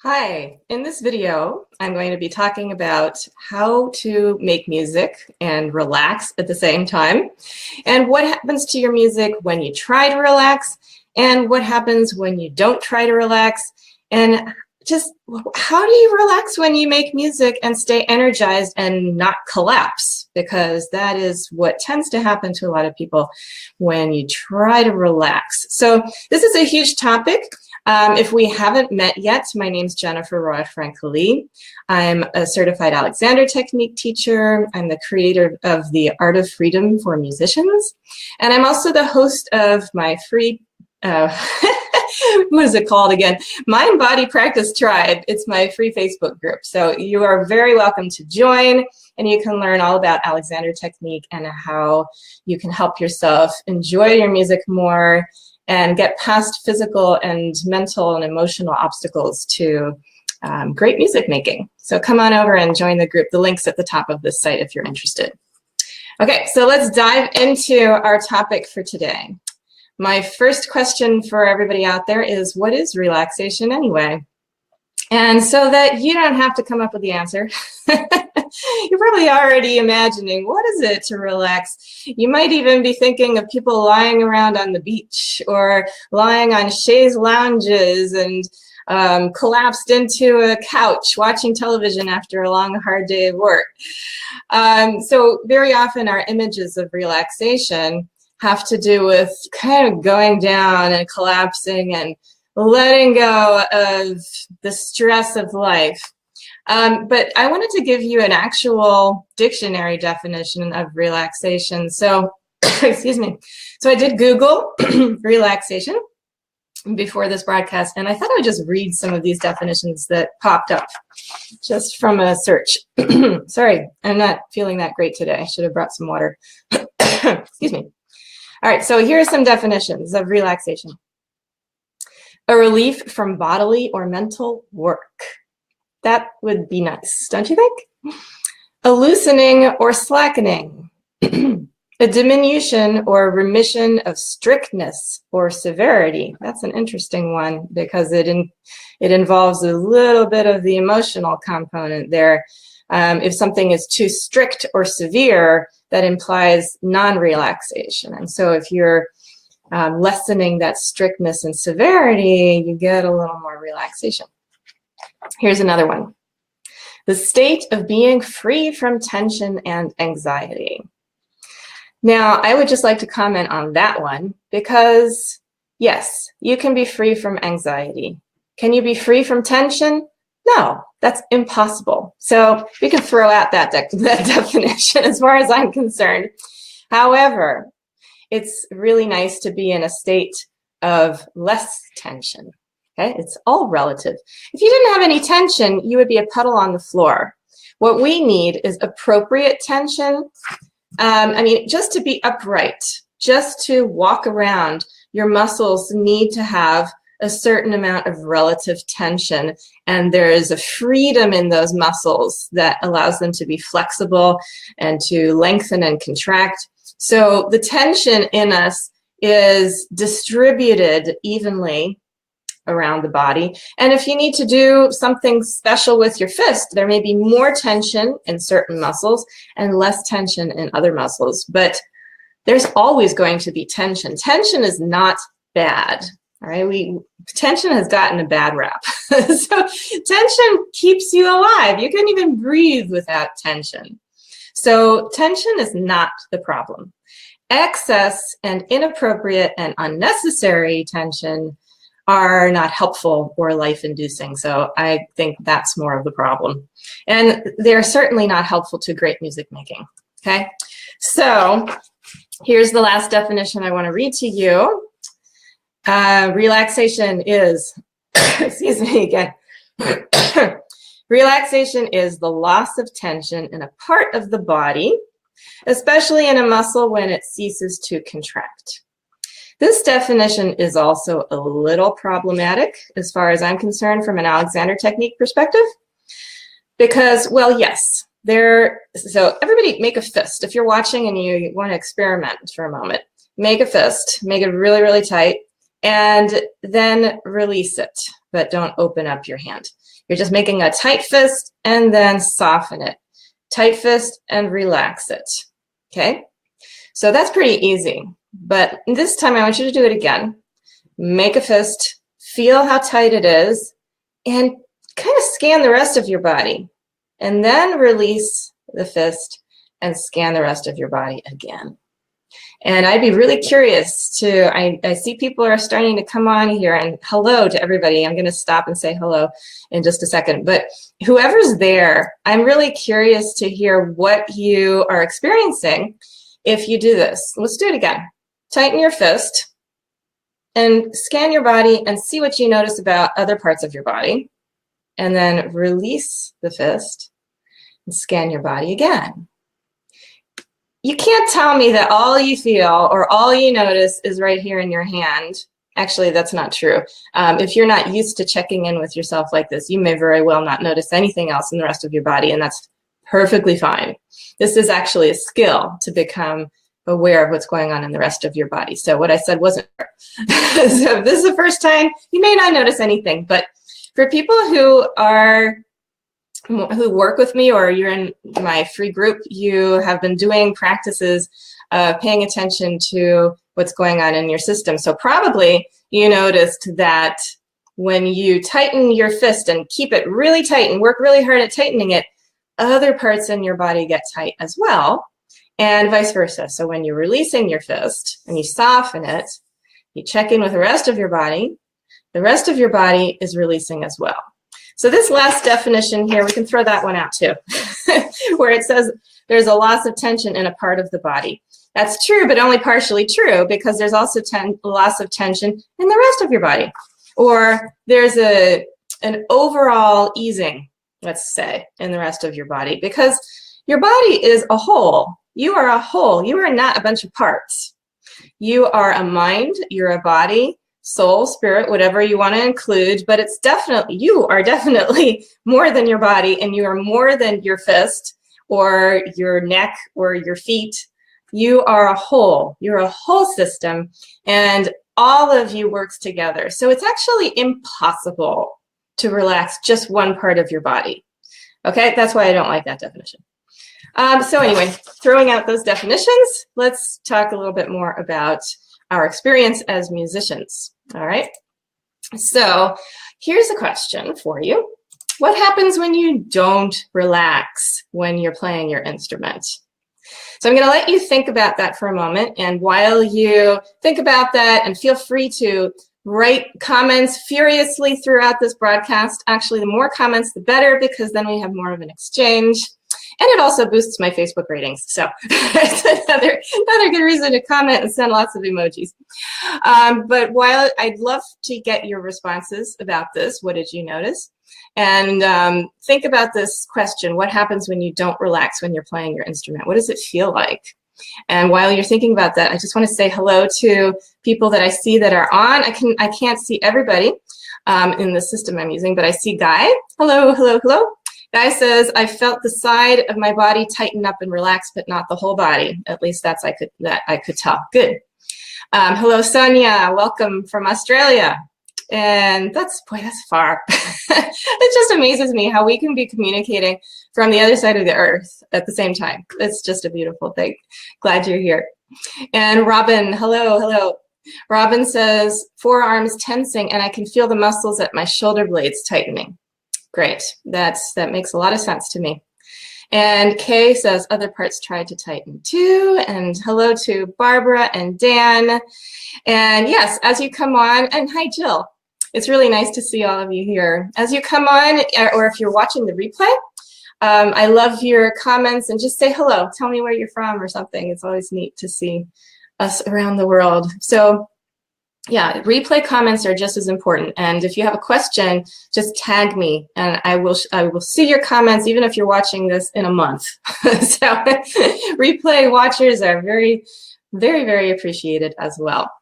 Hi, in this video, I'm going to be talking about how to make music and relax at the same time, and what happens to your music when you try to relax, and what happens when you don't try to relax, and just how do you relax when you make music and stay energized and not collapse? Because that is what tends to happen to a lot of people when you try to relax. So this is a huge topic. If we haven't met yet, my name's Jennifer Roig-Francolí. I'm a certified Alexander Technique teacher. I'm the creator of the Art of Freedom for Musicians. And I'm also the host of my free, what is it called again? Mind Body Practice Tribe. It's my free Facebook group. So you are very welcome to join, and you can learn all about Alexander Technique and how you can help yourself enjoy your music more and get past physical and mental and emotional obstacles to great music making. So come on over and join the group. The link's at the top of this site if you're interested. Okay, so let's dive into our topic for today. My first question for everybody out there is, what is relaxation anyway? And so that you don't have to come up with the answer, you're probably already imagining, what is it to relax? You might even be thinking of people lying around on the beach or lying on chaise lounges and collapsed into a couch watching television after a long, hard day of work. So very often our images of relaxation have to do with kind of going down and collapsing and letting go of the stress of life. But I wanted to give you an actual dictionary definition of relaxation. So, excuse me. So I did Google relaxation before this broadcast, and I thought I would just read some of these definitions that popped up just from a search. Sorry, I'm not feeling that great today. I should have brought some water. Excuse me. All right, so here are some definitions of relaxation. A relief from bodily or mental work. That would be nice, don't you think? A loosening or slackening. A diminution or remission of strictness or severity. That's an interesting one because it involves a little bit of the emotional component there. If something is too strict or severe, that implies non-relaxation. And so if you're lessening that strictness and severity, you get a little more relaxation. Here's another one. The state of being free from tension and anxiety. Now, I would just like to comment on that one because, yes, you can be free from anxiety. Can you be free from tension? No, that's impossible. So we can throw out that definition as far as I'm concerned. However, it's really nice to be in a state of less tension. Okay, it's all relative. If you didn't have any tension, you would be a puddle on the floor. What we need is appropriate tension. I mean, just to be upright, just to walk around, your muscles need to have a certain amount of relative tension, and there is a freedom in those muscles that allows them to be flexible and to lengthen and contract. So the tension in us is distributed evenly around the body. And if you need to do something special with your fist, there may be more tension in certain muscles and less tension in other muscles. But there's always going to be tension. Tension is not bad. All right, tension has gotten a bad rap. So tension keeps you alive. You can't even breathe without tension. So tension is not the problem. Excess and inappropriate and unnecessary tension are not helpful or life-inducing. So I think that's more of the problem. And they're certainly not helpful to great music making. Okay, so here's the last definition I want to read to you. Relaxation is, excuse me again, relaxation is the loss of tension in a part of the body, especially in a muscle when it ceases to contract. This definition is also a little problematic as far as I'm concerned from an Alexander Technique perspective, because, well, yes, so everybody make a fist. If you're watching and you want to experiment for a moment, make a fist, make it really, really tight, and then release it. but don't open up your hand. You're just making a tight fist and then soften it. Tight fist and relax it. Okay? So that's pretty easy. But this time I want you to do it again. Make a fist, feel how tight it is, and kind of scan the rest of your body. And then release the fist and scan the rest of your body again. And I'd be really curious to, I see people are starting to come on here, and hello to everybody. I'm going to stop and say hello in just a second. But whoever's there, I'm really curious to hear what you are experiencing if you do this. Let's do it again. Tighten your fist and scan your body and see what you notice about other parts of your body. And then release the fist and scan your body again. You can't tell me that all you feel or all you notice is right here in your hand. Actually, that's not true. If you're not used to checking in with yourself like this, you may very well not notice anything else in the rest of your body, and that's perfectly fine. This is actually a skill to become aware of what's going on in the rest of your body. So what I said wasn't true. So if this is the first time, you may not notice anything, but for people who work with me or you're in my free group, you have been doing practices of paying attention to what's going on in your system. So probably you noticed that when you tighten your fist and keep it really tight and work really hard at tightening it, other parts in your body get tight as well, and vice versa. So when you're releasing your fist and you soften it, you check in with the rest of your body is releasing as well. So this last definition here, we can throw that one out too, where it says there's a loss of tension in a part of the body. That's true, but only partially true, because there's also loss of tension in the rest of your body. Or there's an overall easing, let's say, in the rest of your body, because your body is a whole. You are a whole. You are not a bunch of parts. You are a mind, you're a body, soul, spirit, whatever you want to include, but it's definitely, you are definitely more than your body, and you are more than your fist or your neck or your feet. You are a whole. You're a whole system, and all of you works together. So it's actually impossible to relax just one part of your body. Okay, that's why I don't like that definition. So anyway, throwing out those definitions, let's talk a little bit more about our experience as musicians. All right, so here's a question for you. What happens when you don't relax when you're playing your instrument? So I'm going to let you think about that for a moment, and while you think about that, and feel free to write comments furiously throughout this broadcast. Actually, the more comments, the better, because then we have more of an exchange. And it also boosts my Facebook ratings. So it's another good reason to comment and send lots of emojis. But while I'd love to get your responses about this, what did you notice? And think about this question: what happens when you don't relax when you're playing your instrument? What does it feel like? And while you're thinking about that, I just want to say hello to people that I see that are on. I can't see everybody in the system I'm using, but I see Guy. Hello, hello, hello. Guy says, I felt the side of my body tighten up and relax, but not the whole body. At least that I could tell. Good. Hello, Sonia. Welcome from Australia. And that's far. It just amazes me how we can be communicating from the other side of the earth at the same time. It's just a beautiful thing. Glad you're here. And Robin, hello, hello. Robin says, forearms tensing, and I can feel the muscles at my shoulder blades tightening. Great. That makes a lot of sense to me. And Kay says, other parts tried to tighten too. And hello to Barbara and Dan. And yes, as you come on, and hi, Jill. It's really nice to see all of you here. As you come on, or if you're watching the replay, I love your comments, and just say hello. Tell me where you're from or something. It's always neat to see us around the world. So yeah, replay comments are just as important. And if you have a question, just tag me, and I will see your comments even if you're watching this in a month. So replay watchers are very, very, very appreciated as well.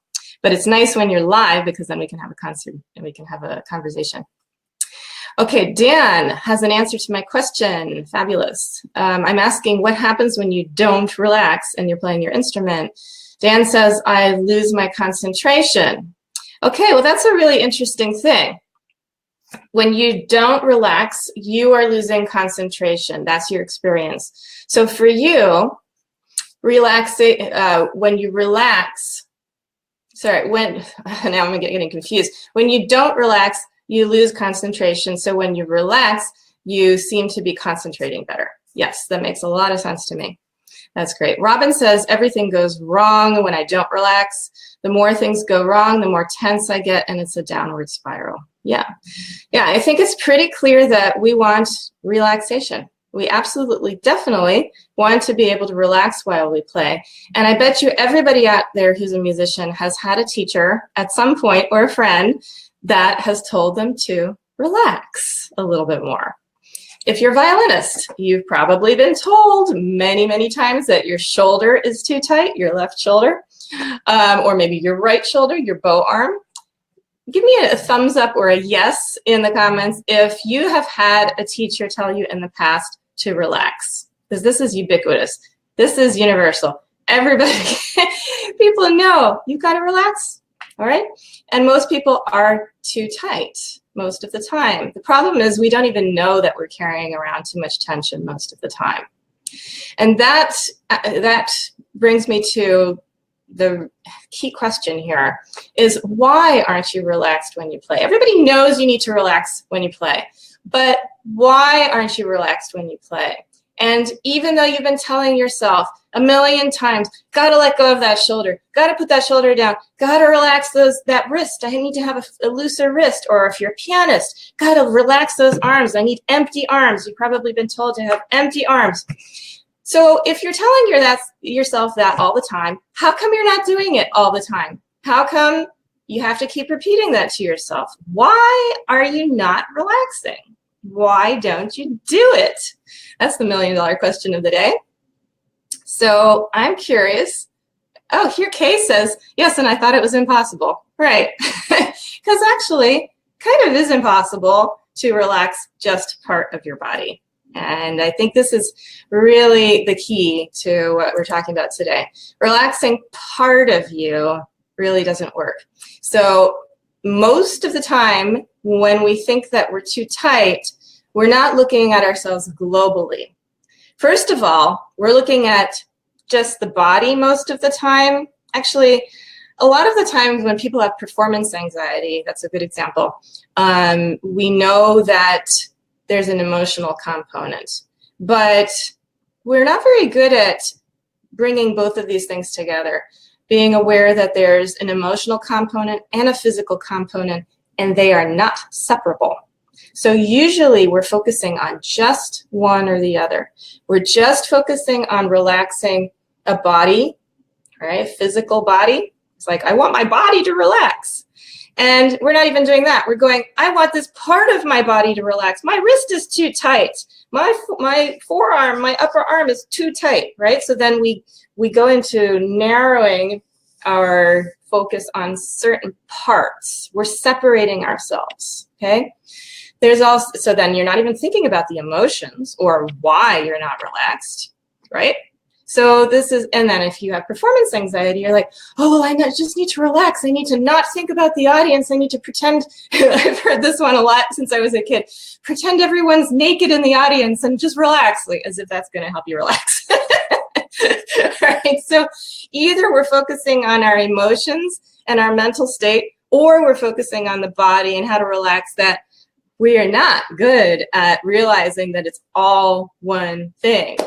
But it's nice when you're live, because then we can have a concert and we can have a conversation. Okay, Dan has an answer to my question. Fabulous. I'm asking, what happens when you don't relax and you're playing your instrument? Dan says, I lose my concentration. Okay, well, that's a really interesting thing. When you don't relax, you are losing concentration. That's your experience. So for you, when you relax, now I'm getting confused. When you don't relax, you lose concentration. So when you relax, you seem to be concentrating better. Yes, that makes a lot of sense to me. That's great. Robin says, everything goes wrong when I don't relax. The more things go wrong, the more tense I get, and it's a downward spiral. Yeah, I think it's pretty clear that we want relaxation. We absolutely, definitely want to be able to relax while we play. And I bet you everybody out there who's a musician has had a teacher at some point or a friend that has told them to relax a little bit more. If you're a violinist, you've probably been told many, many times that your shoulder is too tight, your left shoulder, or maybe your right shoulder, your bow arm. Give me a thumbs up or a yes in the comments if you have had a teacher tell you in the past to relax, because this is ubiquitous. This is universal. Everybody, people know you've got to relax, all right? And most people are too tight most of the time. The problem is we don't even know that we're carrying around too much tension most of the time. And that brings me to the key question here is, why aren't you relaxed when you play? Everybody knows you need to relax when you play, but why aren't you relaxed when you play? And even though you've been telling yourself a million times, gotta let go of that shoulder, gotta put that shoulder down, gotta relax that wrist, I need to have a looser wrist, or if you're a pianist, gotta relax those arms, I need empty arms. You've probably been told to have empty arms. So if you're telling yourself that all the time, how come you're not doing it all the time? How come you have to keep repeating that to yourself? Why are you not relaxing? Why don't you do it? That's the million-dollar question of the day. So I'm curious. Oh, here Kay says, yes, and I thought it was impossible. Right. Because actually, kind of is impossible to relax just part of your body. And I think this is really the key to what we're talking about today. Relaxing part of you really doesn't work. So most of the time when we think that we're too tight, we're not looking at ourselves globally. First of all, we're looking at just the body most of the time. Actually, a lot of the times when people have performance anxiety, that's a good example, we know that there's an emotional component. But we're not very good at bringing both of these things together, being aware that there's an emotional component and a physical component, and they are not separable. So usually we're focusing on just one or the other. We're just focusing on relaxing a body, right? Physical body. It's like, I want my body to relax. And we're not even doing that. We're going, I want this part of my body to relax. My wrist is too tight. My forearm, my upper arm is too tight, right? So then we go into narrowing our focus on certain parts. We're separating ourselves, okay? There's also, so then you're not even thinking about the emotions or why you're not relaxed, right? So this is, and then if you have performance anxiety, you're like, oh, well, I just need to relax. I need to not think about the audience. I need to pretend, I've heard this one a lot since I was a kid, pretend everyone's naked in the audience and just relax, like as if that's going to help you relax. Right? So either we're focusing on our emotions and our mental state, or we're focusing on the body and how to relax that. We are not good at realizing that it's all one thing.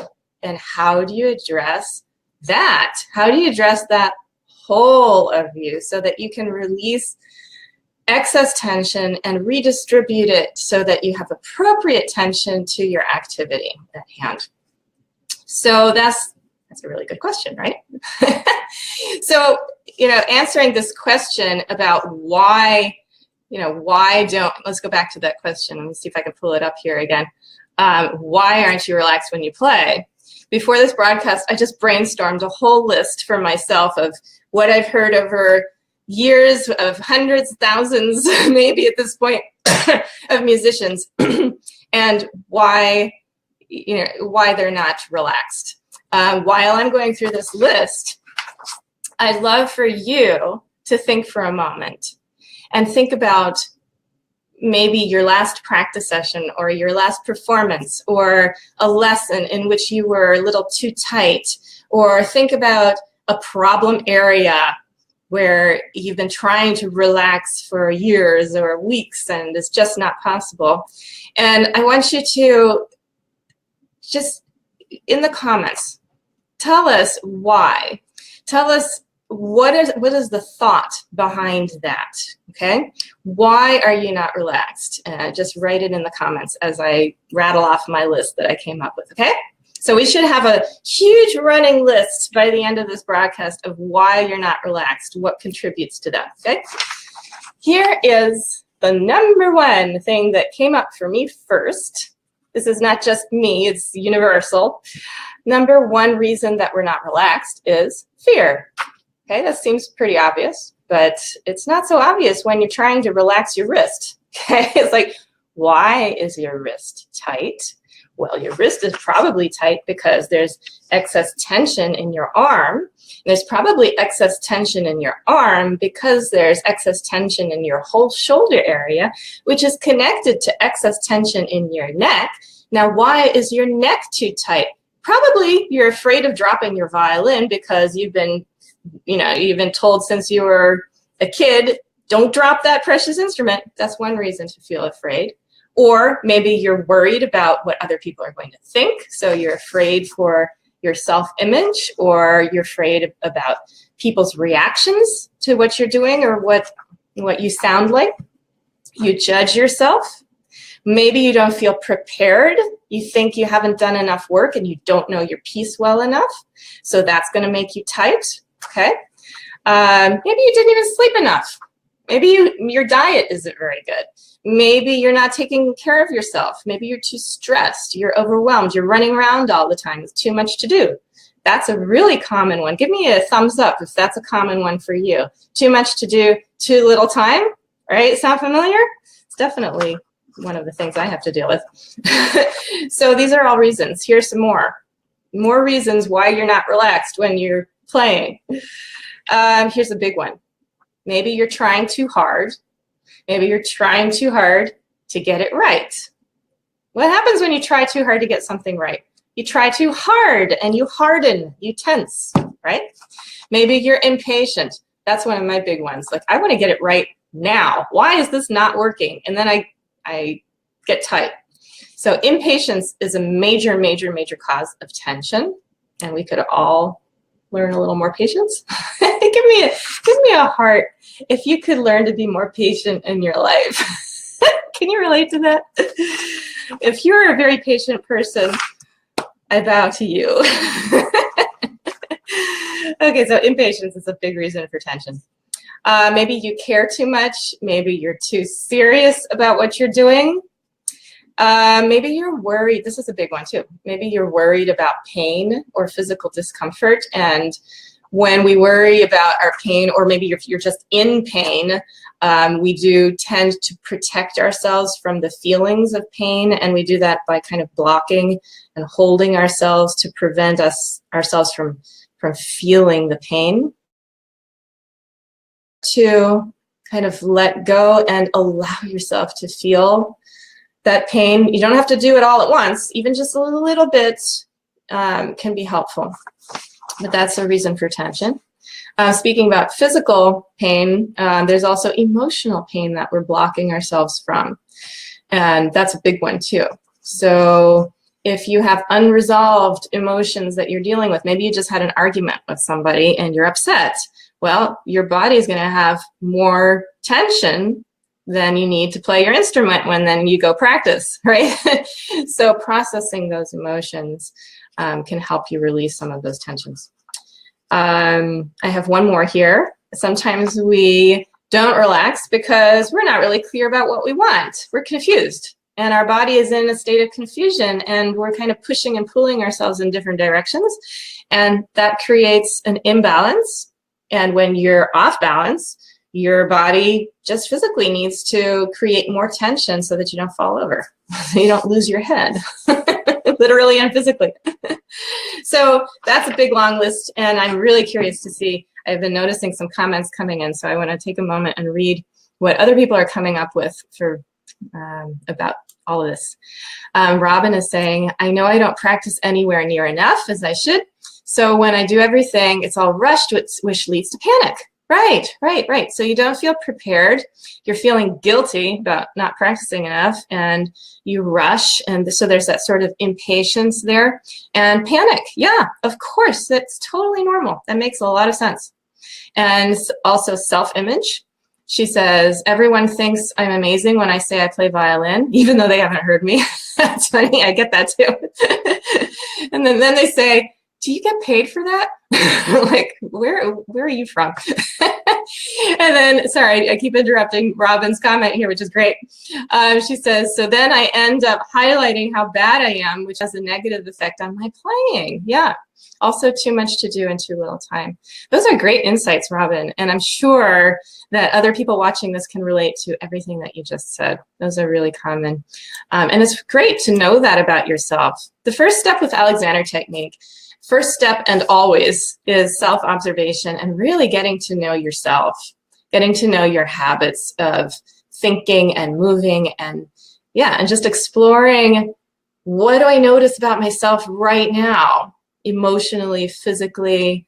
And how do you address that? How do you address that whole of you so that you can release excess tension and redistribute it so that you have appropriate tension to your activity at hand? So that's a really good question, right? So, answering this question about why, let's go back to that question. Let me see if I can pull it up here again. Why aren't you relaxed when you play? Before this broadcast, I just brainstormed a whole list for myself of what I've heard over years of hundreds, thousands, maybe at this point, of musicians, and why they're not relaxed. While I'm going through this list, I'd love for you to think for a moment and think about maybe your last practice session or your last performance or a lesson in which you were a little too tight, or think about a problem area where you've been trying to relax for years or weeks and it's just not possible. And I want you to just, in the comments, tell us why. Tell us what is the thought behind that, okay? Why are you not relaxed? Just write it in the comments as I rattle off my list that I came up with, okay? So we should have a huge running list by the end of this broadcast of why you're not relaxed, what contributes to that, okay? Here is the #1 thing that came up for me first. This is not just me, it's universal. #1 reason that we're not relaxed is fear. Okay, that seems pretty obvious, but it's not so obvious when you're trying to relax your wrist. Okay, it's like, why is your wrist tight? Well, your wrist is probably tight because there's excess tension in your arm. There's probably excess tension in your arm because there's excess tension in your whole shoulder area, which is connected to excess tension in your neck. Now, why is your neck too tight? Probably you're afraid of dropping your violin because you've been told since you were a kid, don't drop that precious instrument. That's one reason to feel afraid. Or maybe you're worried about what other people are going to think. So you're afraid for your self-image, or you're afraid about people's reactions to what you're doing or what you sound like. You judge yourself. Maybe you don't feel prepared. You think you haven't done enough work and you don't know your piece well enough. So that's going to make you tight. Okay. Maybe you didn't even sleep enough. Maybe your diet isn't very good. Maybe you're not taking care of yourself. Maybe you're too stressed. You're overwhelmed. You're running around all the time with too much to do. That's a really common one. Give me a thumbs up if that's a common one for you. Too much to do, too little time, right? Sound familiar? It's definitely one of the things I have to deal with. So these are all reasons. Here's some more reasons why you're not relaxed when you're playing. Here's a big one. Maybe you're trying too hard. Maybe you're trying too hard to get it right. What happens when you try too hard to get something right? You try too hard and you harden, you tense, right? Maybe you're impatient. That's one of my big ones. Like, I want to get it right now. Why is this not working? And then I get tight. So impatience is a major, major, major cause of tension, and we could all learn a little more patience. give me a heart if you could learn to be more patient in your life. Can you relate to that? If you're a very patient person, I bow to you. Okay, so impatience is a big reason for tension. Maybe you care too much. Maybe you're too serious about what you're doing. Maybe you're worried. This is a big one too. Maybe you're worried about pain or physical discomfort. And when we worry about our pain, or maybe if you're just in pain, we do tend to protect ourselves from the feelings of pain. And we do that by kind of blocking and holding ourselves to prevent ourselves from feeling the pain. To kind of let go and allow yourself to feel that pain. You don't have to do it all at once. Even just a little bit can be helpful. But that's a reason for tension. Speaking about physical pain, there's also emotional pain that we're blocking ourselves from. And that's a big one too. So if you have unresolved emotions that you're dealing with, maybe you just had an argument with somebody and you're upset. Well, your body is going to have more tension than you need to play your instrument when then you go practice, right? So processing those emotions can help you release some of those tensions. I have one more here. Sometimes we don't relax because we're not really clear about what we want. We're confused, and our body is in a state of confusion, and we're kind of pushing and pulling ourselves in different directions, and that creates an imbalance. And when you're off balance, your body just physically needs to create more tension so that you don't fall over, so you don't lose your head, literally and physically. So that's a big long list, and I'm really curious to see. I've been noticing some comments coming in, so I want to take a moment and read what other people are coming up with for about all of this. Robin is saying, I know I don't practice anywhere near enough as I should. So when I do everything, it's all rushed, which leads to panic. Right, right, right. So you don't feel prepared. You're feeling guilty about not practicing enough, and you rush. And so there's that sort of impatience there and panic. Yeah, of course. That's totally normal. That makes a lot of sense. And also self-image. She says, everyone thinks I'm amazing when I say I play violin, even though they haven't heard me. That's funny. I get that too. And then they say, do you get paid for that? Like, where are you from? And then, sorry, I keep interrupting Robin's comment here, which is great. She says, so then I end up highlighting how bad I am, which has a negative effect on my playing. Yeah. Also too much to do in too little time. Those are great insights, Robin. And I'm sure that other people watching this can relate to everything that you just said. Those are really common. And it's great to know that about yourself. The first step with Alexander technique, first step and always, is self-observation and really getting to know yourself, getting to know your habits of thinking and moving, and yeah, and just exploring, what do I notice about myself right now, emotionally, physically,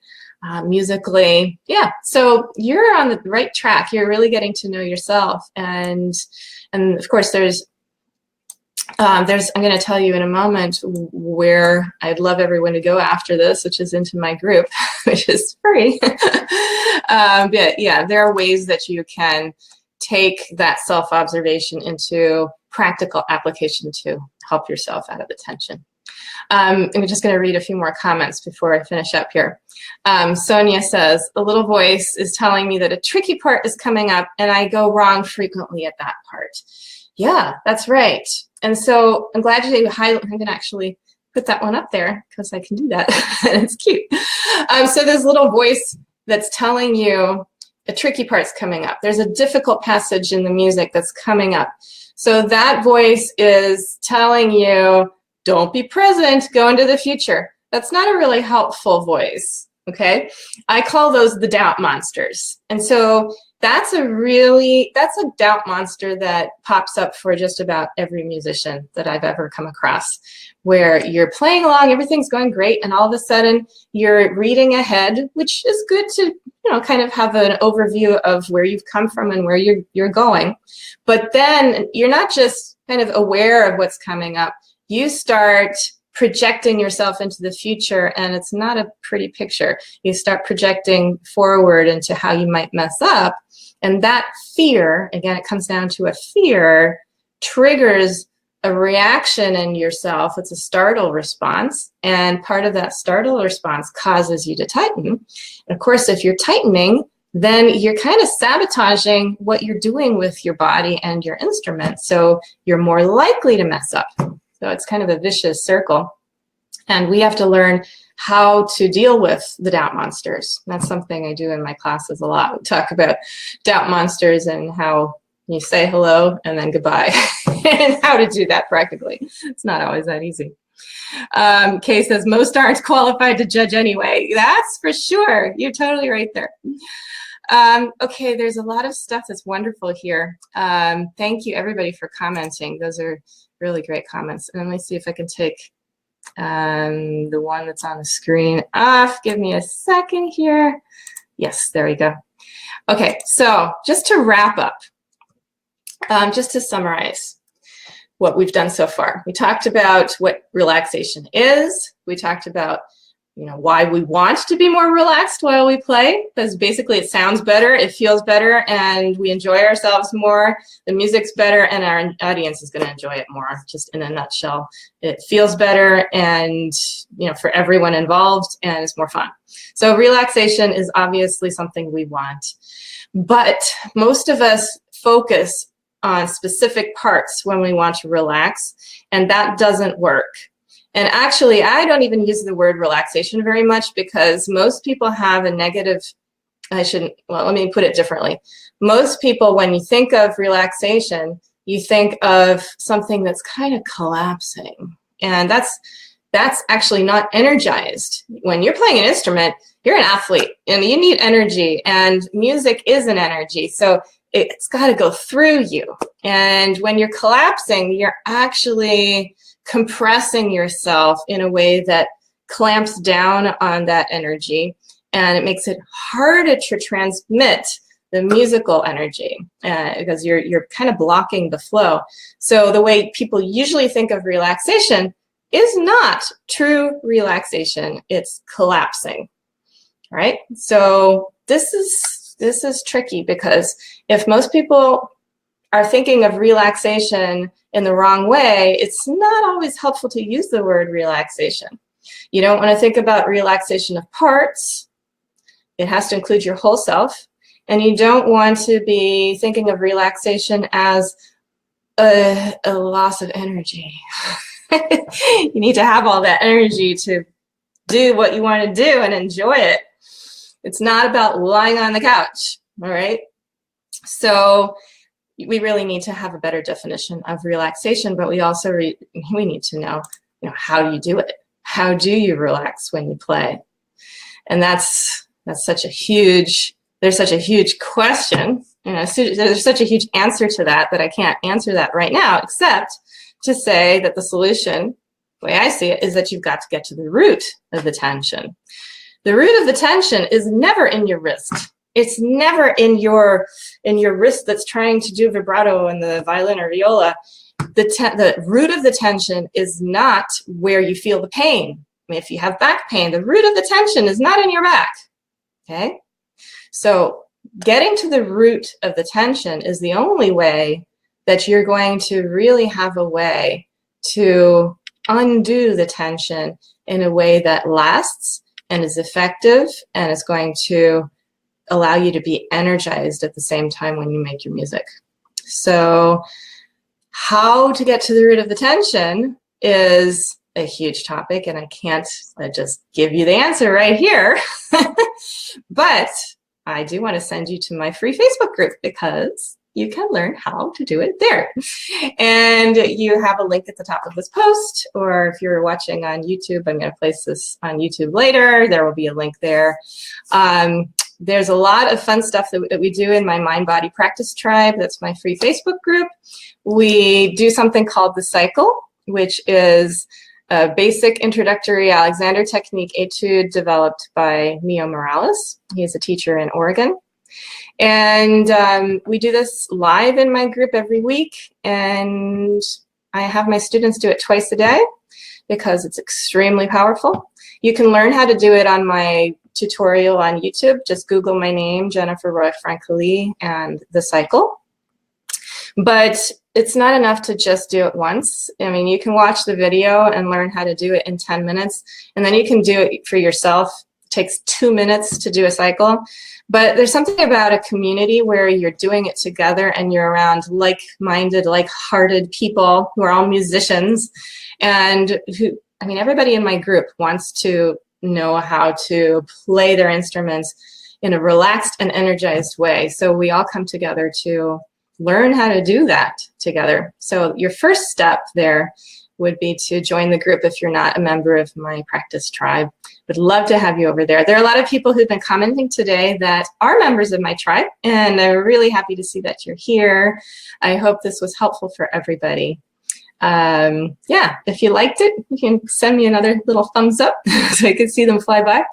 musically. Yeah, so you're on the right track. You're really getting to know yourself, and of course I'm going to tell you in a moment where I'd love everyone to go after this, which is into my group, which is free. But yeah, there are ways that you can take that self-observation into practical application to help yourself out of the tension. I'm just going to read a few more comments before I finish up here. Sonia says, a little voice is telling me that a tricky part is coming up and I go wrong frequently at that part. Yeah, that's right. And so I'm glad you highlight. I'm going to actually put that one up there because I can do that. And it's cute. So there's a little voice that's telling you a tricky part's coming up. There's a difficult passage in the music that's coming up. So that voice is telling you, don't be present, go into the future. That's not a really helpful voice, okay? I call those the doubt monsters. And so that's a doubt monster that pops up for just about every musician that I've ever come across, where you're playing along, everything's going great, and all of a sudden you're reading ahead, which is good to, kind of have an overview of where you've come from and where you're going. But then you're not just kind of aware of what's coming up. You start projecting yourself into the future, and it's not a pretty picture. You start projecting forward into how you might mess up, and that fear, again, it comes down to a fear, triggers a reaction in yourself. It's a startle response, and part of that startle response causes you to tighten. And of course, if you're tightening, then you're kind of sabotaging what you're doing with your body and your instrument, so you're more likely to mess up. So it's kind of a vicious circle. And we have to learn how to deal with the doubt monsters. That's something I do in my classes a lot. We talk about doubt monsters and how you say hello and then goodbye, and how to do that practically. It's not always that easy. Kay says, most aren't qualified to judge anyway. That's for sure. You're totally right there. Okay, there's a lot of stuff that's wonderful here. Thank you, everybody, for commenting. Those are really great comments. And let me see if I can take the one that's on the screen off. Give me a second here. Yes, there we go. Okay, so just to wrap up, just to summarize what we've done so far. We talked about what relaxation is. We talked about why we want to be more relaxed while we play, because basically it sounds better, it feels better, and we enjoy ourselves more. The music's better, and our audience is going to enjoy it more. Just in a nutshell, it feels better, and for everyone involved, and it's more fun. So relaxation is obviously something we want, but most of us focus on specific parts when we want to relax, and that doesn't work. And actually, I don't even use the word relaxation very much, because most people have a negative, let me put it differently. Most people, when you think of relaxation, you think of something that's kind of collapsing. And that's actually not energized. When you're playing an instrument, you're an athlete and you need energy, and music is an energy. So it's got to go through you. And when you're collapsing, you're actually compressing yourself in a way that clamps down on that energy, and it makes it harder to transmit the musical energy because you're kind of blocking the flow. So the way people usually think of relaxation is not true relaxation, it's collapsing. Right? So this is tricky, because if most people are thinking of relaxation in the wrong way, it's not always helpful to use the word relaxation. You don't want to think about relaxation of parts. It has to include your whole self. And you don't want to be thinking of relaxation as a loss of energy. You need to have all that energy to do what you want to do and enjoy it. It's not about lying on the couch, all right? So we really need to have a better definition of relaxation, but we also we need to know, how do you do it? How do you relax when you play? And that's such a huge, there's such a huge question, there's such a huge answer to that I can't answer that right now, except to say that the solution, the way I see it, is that you've got to get to the root of the tension. The root of the tension is never in your wrist. It's never in your wrist that's trying to do vibrato in the violin or viola. The root of the tension is not where you feel the pain. I mean, if you have back pain, the root of the tension is not in your back. Okay? So getting to the root of the tension is the only way that you're going to really have a way to undo the tension in a way that lasts and is effective and is going to allow you to be energized at the same time when you make your music. So how to get to the root of the tension is a huge topic, and I can't just give you the answer right here. But I do want to send you to my free Facebook group, because you can learn how to do it there. And you have a link at the top of this post, or if you're watching on YouTube, I'm going to place this on YouTube later. There will be a link there. There's a lot of fun stuff that we do in my Mind Body Practice Tribe. That's my free Facebook group. We do something called the cycle, which is a basic introductory Alexander technique etude developed by Mio Morales. He's a teacher in Oregon. And we do this live in my group every week, and I have my students do it twice a day because it's extremely powerful. You can learn how to do it on my tutorial on YouTube. Just Google my name, Jennifer Roig-Francolí, and the cycle. But it's not enough to just do it once. I mean, you can watch the video and learn how to do it in 10 minutes, and then you can do it for yourself. It takes 2 minutes to do a cycle. But there's something about a community where you're doing it together and you're around like-minded, like-hearted people who are all musicians, and who, I mean, everybody in my group wants to know how to play their instruments in a relaxed and energized way. So we all come together to learn how to do that together. So your first step there would be to join the group if you're not a member of my practice tribe. Would love to have you over there. There are a lot of people who've been commenting today that are members of my tribe, and I'm really happy to see that you're here. I hope this was helpful for everybody. Yeah, if you liked it, you can send me another little thumbs up so I can see them fly by.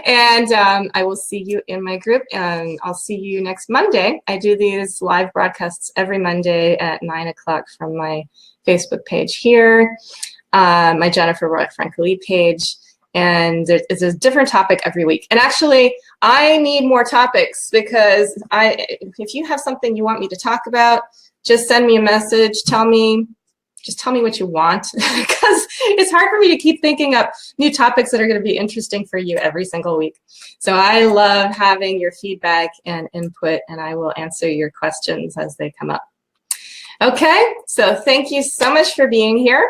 And I will see you in my group, and I'll see you next Monday. I do these live broadcasts every Monday at 9 o'clock from my Facebook page here, my Jennifer Roig-Francolí page, and it's a different topic every week. And actually, I need more topics, because if you have something you want me to talk about, just send me a message. Just tell me what you want, because it's hard for me to keep thinking up new topics that are going to be interesting for you every single week. So I love having your feedback and input, and I will answer your questions as they come up. Okay, so thank you so much for being here.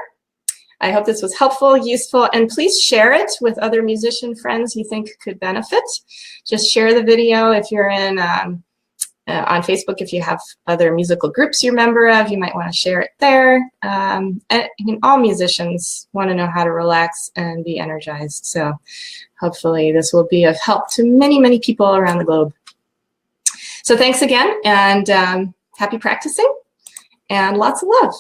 I hope this was helpful, useful, and please share it with other musician friends you think could benefit. Just share the video if you're in on Facebook. If you have other musical groups you're a member of, you might want to share it there. And I mean, all musicians want to know how to relax and be energized. So hopefully this will be of help to many, many people around the globe. So thanks again, and happy practicing, and lots of love.